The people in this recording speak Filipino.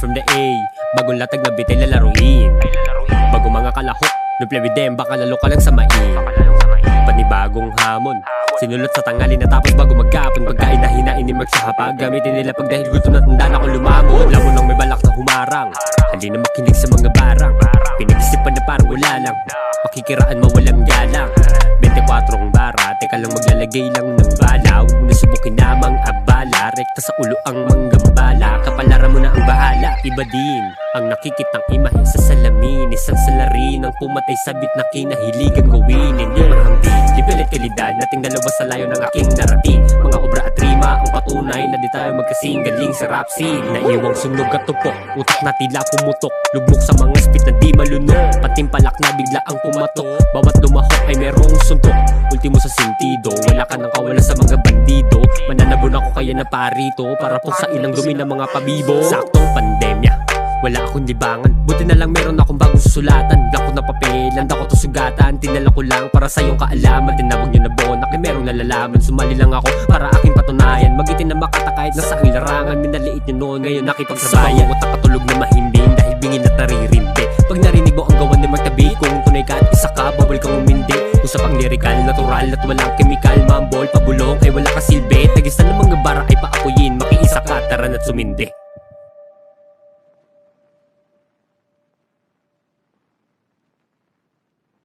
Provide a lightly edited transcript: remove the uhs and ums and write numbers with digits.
from the A. Bagong latag na bitay lalaruin. Bagong mga kalahok, no play with them, baka lalo ka lang samain. Panibagong hamon, sinulot sa tangali natapos bago magkapon. Pagkain na hinain ni magsahapag, gamitin nila pag dahil gusto na tanda na akong lumamon. Alam mo nang may balak na humarang, hindi na makinig sa mga barang. Pinag-isipan na parang wala lang, makikiraan mawalang galang. 24 bara, teka lang maglalagay lang ng bala. Huwag mo na subukin namang abala, rekta sa ulo ang manggambala. Kapalaran mo na ang bahala. Iba din ang nakikitang imahe sa salamin, isang salarin ang pumatay sabit na kinahiligan gawin. Hindi mahambing, lipilit kalidad nating dalawa sa layo ng aking narating. Mga obra at rima ang patunay na di tayo magkasing galing sa rap scene. Naiwang sunog at tupok, utak na tila pumutok, lugmok sa mga spit na di malunok. Patimpalak na bigla ang pumatok, bawat lumahok ay merong suntok. Ultimo sa sentido, wala ka nang kawalan sa mga bandido. Mananabon ako kaya na parito, para po sa ilang dumi ng mga pabibo. Saktong pandemya, wala akong libangan, buti na lang meron akong bagong susulatan. Blanko na papelan, dako to sugatan. Tinala ko lang para sa iyong kaalaman. Tinawag nyo na bonak, eh merong nalalaman. Sumali lang ako para aking patunayan. Magitin na makata kahit nasa ang larangan. Minaliit nyo noon, ngayon nakipagsabayan. Sa katulog na mahimbing dahil bingin at naririndi. Pag narinig mo ang gawan ni magtabi, kung tunay ka at isa ka, bawal kang umindi. Usapang lirikal, natural at walang chemical. Mambol, pabulong ay wala ka silbi. Tagisan ng mga bara ay paapuyin, makiisa ka, tara na't sumindi.